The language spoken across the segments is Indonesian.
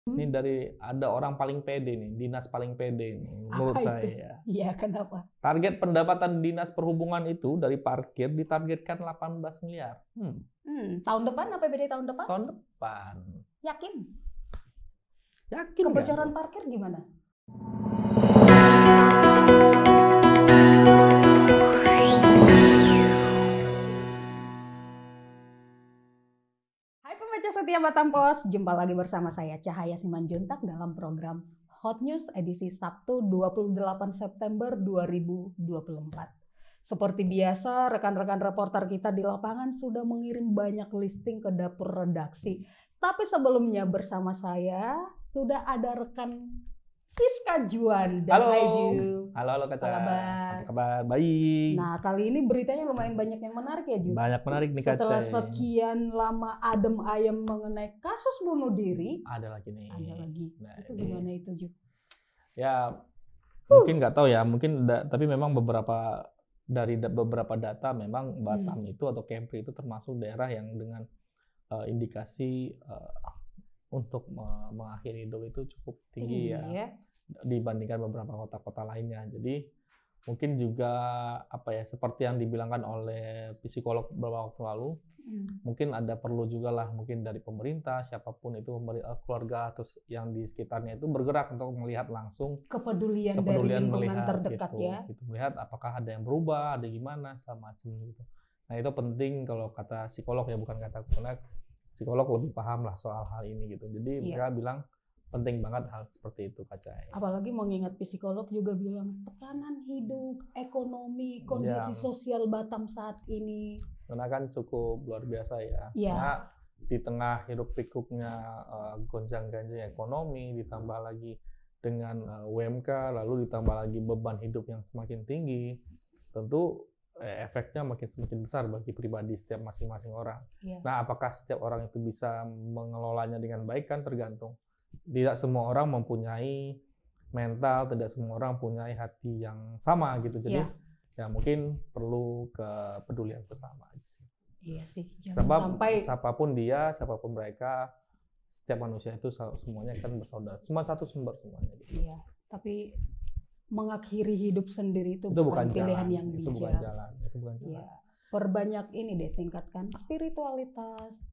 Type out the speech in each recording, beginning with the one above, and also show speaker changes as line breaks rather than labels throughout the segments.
Ini dari ada orang paling pede nih, dinas paling pede nih, menurut
Apa itu?
saya.
Iya, kenapa?
Target pendapatan dinas perhubungan itu dari parkir ditargetkan 18 miliar.
Tahun depan APBD tahun depan?
Tahun depan.
Yakin?
Yakin nggak
Kebocoran
tuh?
parkir gimana? Hai pembaca setia Batam Pos, jumpa lagi bersama saya Cahaya Simanjuntak dalam program Hot News edisi Sabtu 28 September 2024. Seperti biasa, rekan-rekan reporter kita di lapangan sudah mengirim banyak listing ke dapur redaksi. Tapi sebelumnya bersama saya sudah ada rekan Siska Juanda.
Halo.
Hai Ju.
Halo Kaca.
Apa kabar?
Apa kabar? Baik.
Nah, kali ini beritanya lumayan banyak yang menarik ya Ju.
Banyak menarik nih Kaca.
Setelah sekian lama adem ayem mengenai kasus bunuh diri,
Ada lagi nih.
ada lagi.
Nah,
Itu
ini.
gimana itu Ju?
Ya, mungkin nggak tahu ya. Mungkin tapi memang dari beberapa data memang Batam itu atau Kepri itu termasuk daerah yang dengan indikasi untuk mengakhiri hidup itu cukup tinggi ya dibandingkan beberapa kota-kota lainnya. Jadi mungkin juga seperti yang dibilangkan oleh psikolog beberapa waktu lalu, mungkin ada perlu juga lah mungkin dari pemerintah siapapun itu keluarga atau yang di sekitarnya itu bergerak untuk melihat langsung
kepedulian dari lingkungan
melihat,
terdekat
gitu,
ya.
gitu, melihat apakah ada yang berubah, ada gimana segala macam gitu. Nah itu penting kalau kata psikolog ya, bukan kata karena psikolog lebih paham lah soal hal ini gitu. Jadi mereka bilang penting banget hal seperti itu Kaca.
Apalagi mengingat psikolog juga bilang tekanan hidup, ekonomi, kondisi sosial Batam saat ini.
Karena kan cukup luar biasa ya.
Ya.
Karena di tengah hiruk pikuknya gonjang-ganjing ekonomi, ditambah lagi dengan UMK, lalu ditambah lagi beban hidup yang semakin tinggi, tentu efeknya semakin besar bagi pribadi setiap masing-masing orang.
Ya.
Nah, apakah setiap orang itu bisa mengelolanya dengan baik kan tergantung. Tidak semua orang mempunyai mental, tidak semua orang mempunyai hati yang sama gitu. Jadi ya mungkin perlu kepedulian bersama sih.
Iya sih.
Sebab siapapun dia, siapapun mereka, setiap manusia itu semuanya kan bersaudara. Semua satu sumber semuanya. Gitu.
Iya. Tapi mengakhiri hidup sendiri itu
bukan
pilihan
jalan.
yang bijak.
Itu bukan jalan. Itu bukan jalan.
Ya. Perbanyak ini deh, tingkatkan spiritualitas,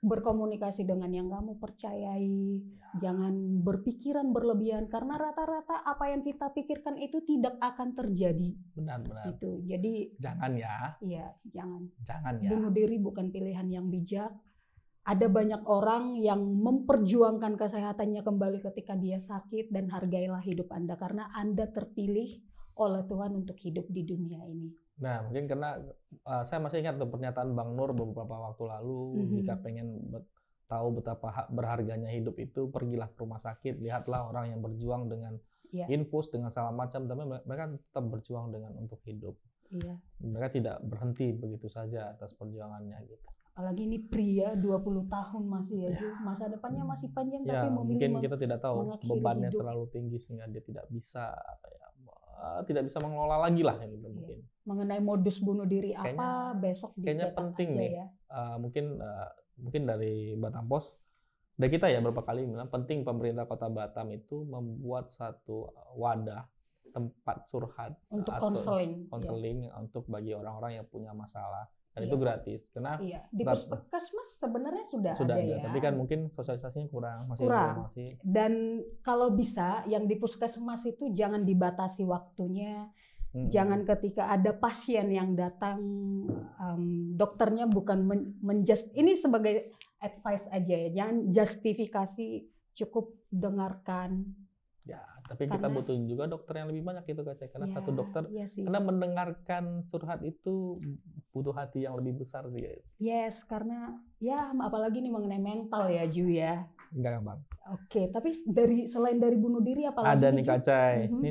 berkomunikasi dengan yang kamu percayai, jangan berpikiran berlebihan karena rata-rata apa yang kita pikirkan itu tidak akan terjadi.
Benar.
Gitu. Jadi
jangan ya.
Iya, jangan.
Jangan ya.
Bunuh diri bukan pilihan yang bijak. Ada banyak orang yang memperjuangkan kesehatannya kembali ketika dia sakit, dan hargailah hidup Anda karena Anda terpilih oleh Tuhan untuk hidup di dunia ini.
Nah, mungkin karena saya masih ingat tuh pernyataan Bang Nur beberapa waktu lalu, jika pengen tahu betapa berharganya hidup itu, pergilah ke rumah sakit, lihatlah orang yang berjuang dengan infus, dengan segala macam, tapi mereka tetap berjuang dengan untuk hidup.
Iya.
Mereka tidak berhenti begitu saja atas perjuangannya gitu.
Apalagi ini pria 20 tahun masih ya, masa depannya masih panjang, tapi
mungkin kita tidak tahu bebannya
hidup.
terlalu tinggi sehingga dia tidak bisa tidak bisa mengelola lagi lah gitu mungkin.
Mengenai modus bunuh diri apa besok
kayaknya penting
aja
nih
ya.
Mungkin dari Batam Pos, dari kita ya beberapa kali bilang penting pemerintah Kota Batam itu membuat satu wadah tempat curhat
untuk
konseling untuk bagi orang-orang yang punya masalah. Dan itu gratis. Karena
di puskesmas sebenarnya sudah ada ya.
Tapi kan mungkin sosialisasinya kurang.
Dan kalau bisa yang di puskesmas itu jangan dibatasi waktunya. Jangan ketika ada pasien yang datang, dokternya bukan ini sebagai advice aja ya. Jangan justifikasi, cukup dengarkan.
Ya, tapi kita butuh juga dokter yang lebih banyak itu Kaca. Karena satu dokter, karena mendengarkan curhat itu butuh hati yang lebih besar dia.
Yes, karena apalagi nih mengenai mental ya Ju ya.
Enggak gampang.
Oke, tapi selain dari bunuh diri apalagi?
Ada nih Kaca. Ini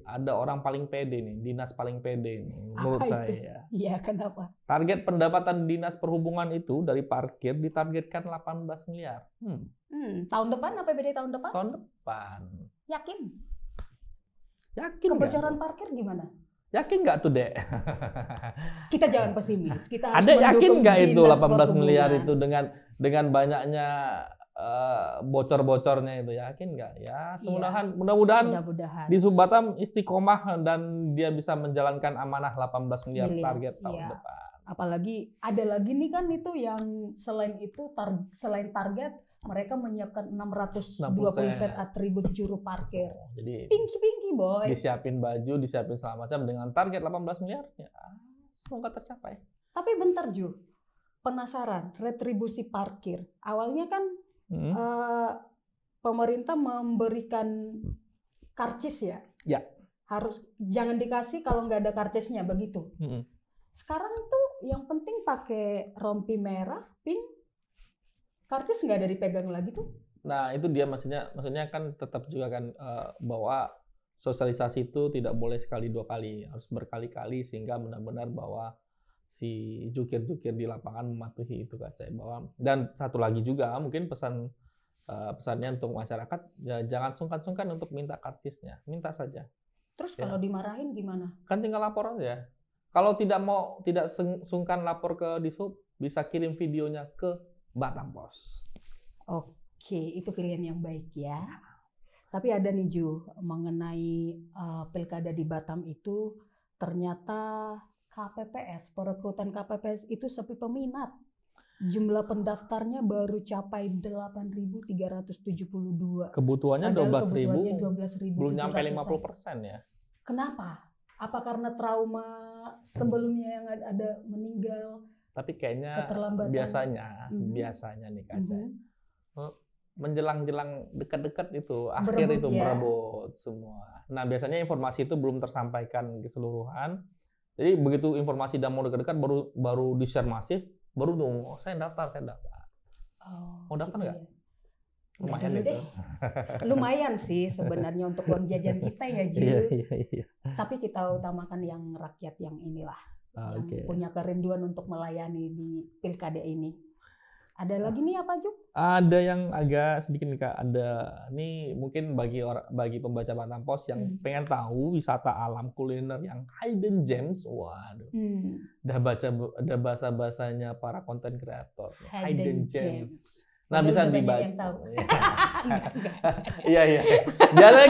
ada orang paling pede nih, dinas paling pede nih, menurut saya.
Iya, kenapa?
Target pendapatan dinas perhubungan itu dari parkir ditargetkan 18 miliar.
Tahun depan APBD tahun depan?
Tahun depan.
Yakin?
Yakin.
Kebocoran parkir gimana?
Yakin nggak tuh, Dek?
Kita jangan pesimis. Kita harus
ada yakin nggak itu 18
perhubungan.
miliar itu dengan banyaknya bocor-bocornya itu, yakin nggak? Ya,
Iya,
mudah-mudahan
mudah-mudahan.
di Subbatam istiqomah dan dia bisa menjalankan amanah 18 miliar target tahun
Iya.
depan.
Apalagi ada lagi nih kan itu yang selain itu selain target mereka menyiapkan 620 set atribut juru parkir.
Jadi
Pinky boy.
disiapin baju, disiapin segala macam dengan target 18 miliar. Ya, semoga tercapai.
Tapi bentar Ju, penasaran retribusi parkir. Awalnya kan pemerintah memberikan karcis ya.
Ya.
Harus jangan dikasih kalau nggak ada karcisnya begitu. Sekarang tuh yang penting pakai rompi merah, pink, karcis nggak ada dipegang lagi tuh.
Nah itu dia maksudnya kan tetap juga kan bahwa sosialisasi itu tidak boleh sekali dua kali, harus berkali-kali sehingga benar-benar bahwa si jukir-jukir di lapangan mematuhi itu Kak. Bahwa dan satu lagi juga mungkin pesannya untuk masyarakat ya, jangan sungkan-sungkan untuk minta karcisnya, minta saja.
Terus kalau dimarahin gimana?
Kan tinggal lapor aja. Kalau tidak sungkan lapor ke Dishub, bisa kirim videonya ke Batam Pos.
Oke, itu pilihan yang baik ya. Tapi ada nih Ju, mengenai pilkada di Batam itu ternyata KPPS, perekrutan KPPS itu sepi peminat. Jumlah pendaftarnya baru capai 8.372.
Kebutuhannya 12.000,
12.000,
belum nyampe 50% ya.
Kenapa? Apa karena trauma sebelumnya yang ada meninggal?
Tapi kayaknya
keterlambatan.
biasanya nih Kak Cai, menjelang dekat-dekat itu akhir itu berebut semua. Nah biasanya informasi itu belum tersampaikan keseluruhan. Jadi begitu informasi udah mau dekat-dekat baru di-share masif, baru tuh saya daftar. Mau daftar nggak?
Gitu ya.
Lumayan itu.
Lumayan sih sebenarnya untuk uang jajan kita ya Ju.
Iya.
Tapi kita utamakan yang rakyat yang inilah. Yang punya kerinduan untuk melayani di pilkada ini. Ada lagi nih apa Ju?
Ada yang agak sedikit nih Kak. Ada nih mungkin bagi pembaca Batam Pos yang pengen tahu wisata alam kuliner yang hidden gems. Waduh. Udah bahasa-bahasanya para konten kreator. Hidden gems. Nah bisa dibaca. Iya. Biasanya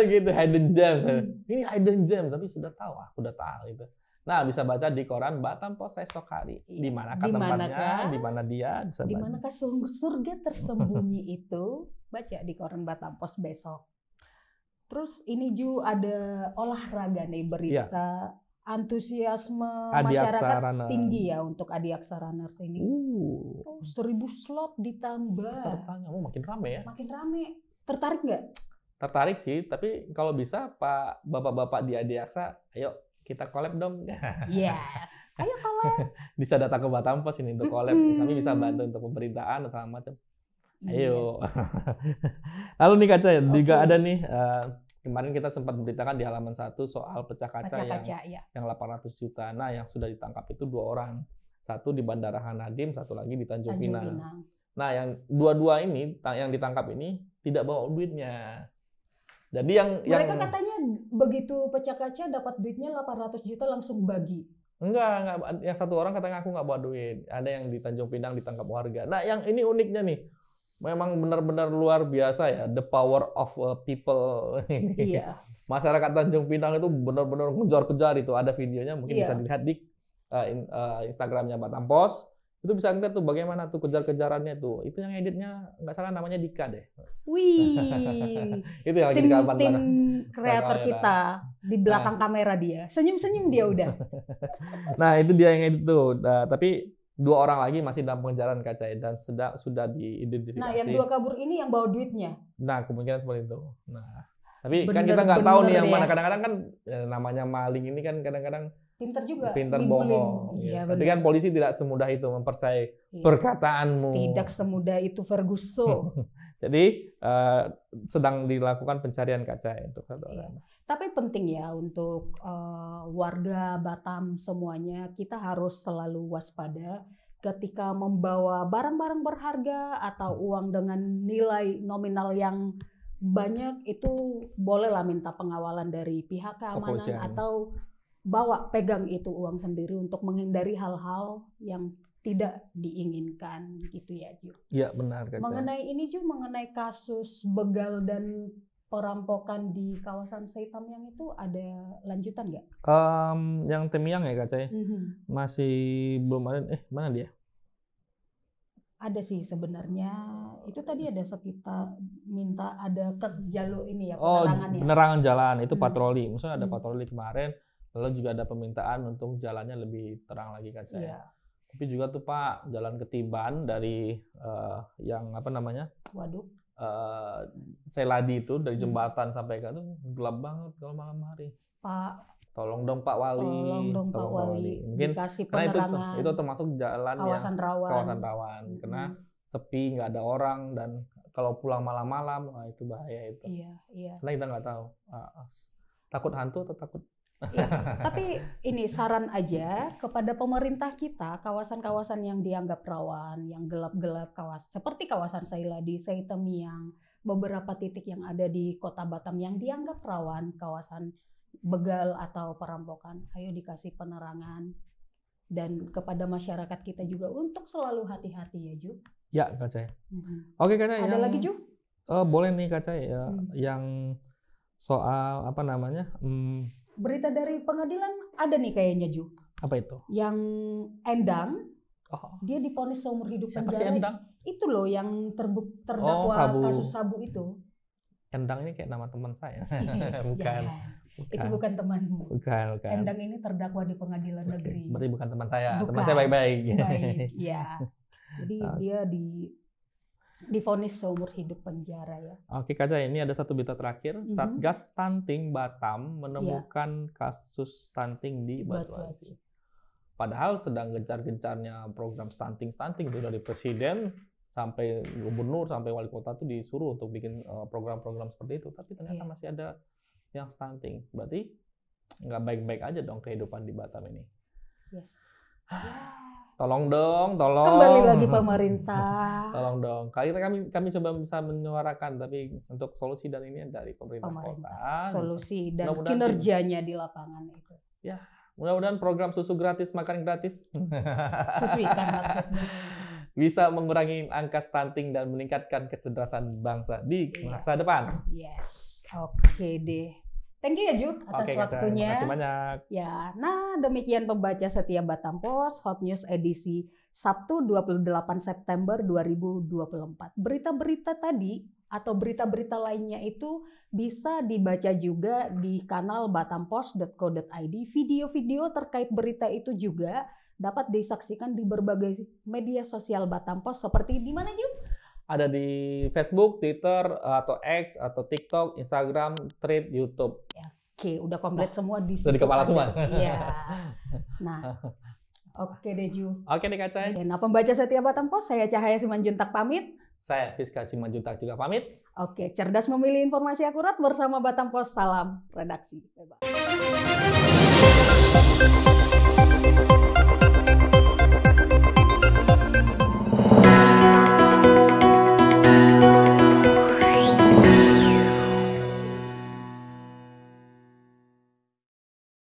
gitu hidden gems. Ini hidden gems tapi sudah tahu itu. Nah, bisa baca di koran Batam Pos esok hari. Di manakah tempatnya? Di mana dia?
Di manakah surga tersembunyi itu? Baca di koran Batam Pos besok. Terus ini Ju ada olahraga nih berita antusiasme masyarakat tinggi ya untuk Adiaksa Runners ini. 1.000 slot ditambah.
Pesertanya makin rame ya?
Makin rame. Tertarik nggak?
Tertarik sih, tapi kalau bisa Pak Bapak-bapak di Adiaksa, ayo kita collab dong.
Yes. Ayo collab.
Bisa datang ke Batam Pos ini untuk collab. Kami bisa bantu untuk pemberitaan atau macam. Ayo. Yes. Lalu nih Kak Cai, juga ada nih kemarin kita sempat memberitakan di halaman 1 soal pecah kaca yang 800 juta. Nah, yang sudah ditangkap itu 2 orang. Satu di Bandara Hanadim, satu lagi di Tanjung Pinang. Nah, yang dua ini yang ditangkap ini tidak bawa duitnya. Jadi
mereka katanya begitu pecah kaca dapat duitnya 800 juta langsung bagi.
Enggak. Yang satu orang katanya aku nggak bawa duit. Ada yang di Tanjung Pinang ditangkap warga. Nah, yang ini uniknya nih. Memang benar-benar luar biasa ya, the power of people ini. Iya. Masyarakat Tanjung Pinang itu benar-benar kejar-kejar itu. Ada videonya mungkin bisa dilihat di Instagramnya Batam Pos. Itu bisa ngeliat tuh bagaimana tuh kejar-kejarannya tuh. Itu yang editnya nggak salah namanya Dika deh.
Wih.
Itu yang
tim kreator kita di belakang kamera dia. Senyum-senyum dia udah.
Nah, itu dia yang edit tuh. Tapi 2 orang lagi masih dalam pengejaran Kak Cai dan sudah diidentifikasi.
Nah, yang 2 kabur ini yang bawa duitnya.
Nah, kemungkinan seperti itu. Nah, tapi kan kita nggak tahu nih yang mana. Kadang-kadang kan namanya maling ini kan kadang-kadang pinter bohong.
Iya,
tapi kan polisi tidak semudah itu mempercayai perkataanmu.
Tidak semudah itu Ferguson.
Jadi sedang dilakukan pencarian Kak Cai untuk satu orang.
Tapi penting ya untuk warga Batam semuanya, kita harus selalu waspada ketika membawa barang-barang berharga atau uang dengan nilai nominal yang banyak, itu bolehlah minta pengawalan dari pihak keamanan atau pegang itu uang sendiri untuk menghindari hal-hal yang tidak diinginkan gitu ya Ju.
Iya benar Kak.
Mengenai ini Ju, mengenai kasus begal dan perampokan di kawasan Seitamiang itu ada lanjutan nggak?
Yang Temiang ya Kak, masih belum ada. Mana dia?
Ada sih sebenarnya. Itu tadi ada sekitar minta ada jalur ini ya, penerangan ya.
Penerangan jalan itu patroli. Maksudnya ada patroli kemarin, lalu juga ada permintaan untuk jalannya lebih terang lagi Kak.
Iya.
Tapi juga tuh Pak, jalan Ketiban dari yang apa namanya?
Waduk.
Seladi itu dari jembatan sampai ke itu gelap banget kalau malam hari.
Pak,
tolong dong Pak Wali.
Tolong dong Pak Wali.
Mungkin
dikasih
karena
penerangan.
itu termasuk jalan
kawasan rawan.
Karena sepi, nggak ada orang, dan kalau pulang malam-malam, wah itu bahaya itu.
Iya.
Karena kita nggak tahu. Takut hantu atau takut?
Ya, tapi ini saran aja kepada pemerintah kita, kawasan-kawasan yang dianggap rawan, yang gelap-gelap, seperti kawasan Sailadi, Seitamiang, beberapa titik yang ada di Kota Batam yang dianggap rawan, kawasan begal atau perampokan, ayo dikasih penerangan. Dan kepada masyarakat kita juga untuk selalu hati-hati ya Ju.
Ya Kak Cai. Oke Kak Cai.
Ada lagi Ju?
Boleh nih Kak Cai ya, yang soal apa namanya?
Berita dari pengadilan ada nih kayaknya Ju.
Apa itu?
Yang Endang, dia divonis seumur hidup penjara.
Siapa sih Endang?
Itu loh yang terdakwa kasus sabu itu.
Endang ini kayak nama teman saya. Bukan.
Itu bukan temanmu.
Bukan.
Endang ini terdakwa di pengadilan negeri.
Berarti bukan teman saya.
Bukan.
Teman saya baik-baik.
Baik, ya. Jadi dia divonis seumur hidup penjara ya.
Oke Kak Cai, ini ada satu berita terakhir. Satgas Stunting Batam menemukan kasus stunting di Batu Aji. Padahal sedang gencar-gencarnya program stunting itu dari presiden sampai gubernur sampai wali kota tuh disuruh untuk bikin program-program seperti itu. Tapi ternyata masih ada yang stunting. Berarti nggak baik-baik aja dong kehidupan di Batam ini.
Yes.
Tolong dong.
Kembali lagi pemerintah.
Tolong dong. Kami coba bisa menyuarakan, tapi untuk solusi dan ini dari pemerintah kota.
Solusi dan kinerjanya di lapangan itu.
Ya, mudah-mudahan program susu gratis, makan gratis.
Susu ikan maksudnya.
Bisa mengurangi angka stunting dan meningkatkan kecerdasan bangsa di masa depan.
Yes. Oke deh. Thank you ya Ju atas waktunya.
Terima kasih banyak.
Ya, nah demikian pembaca setia Batam Post Hot News edisi Sabtu 28 September 2024. Berita-berita tadi atau berita-berita lainnya itu bisa dibaca juga di kanal batampost.co.id. Video-video terkait berita itu juga dapat disaksikan di berbagai media sosial Batam Post seperti di mana Ju?
Ada di Facebook, Twitter, atau X, atau TikTok, Instagram, Thread, YouTube.
Oke, udah komplit semua di situ.
Sudah di kepala semua.
Iya. Nah, oke deh Ju.
Oke nih Kak Cai.
Nah, pembaca setia Batam Post, saya Cahaya Simanjuntak pamit.
Saya Fiska Simanjuntak juga pamit.
Oke, cerdas memilih informasi akurat bersama Batam Post. Salam redaksi. Bye-bye.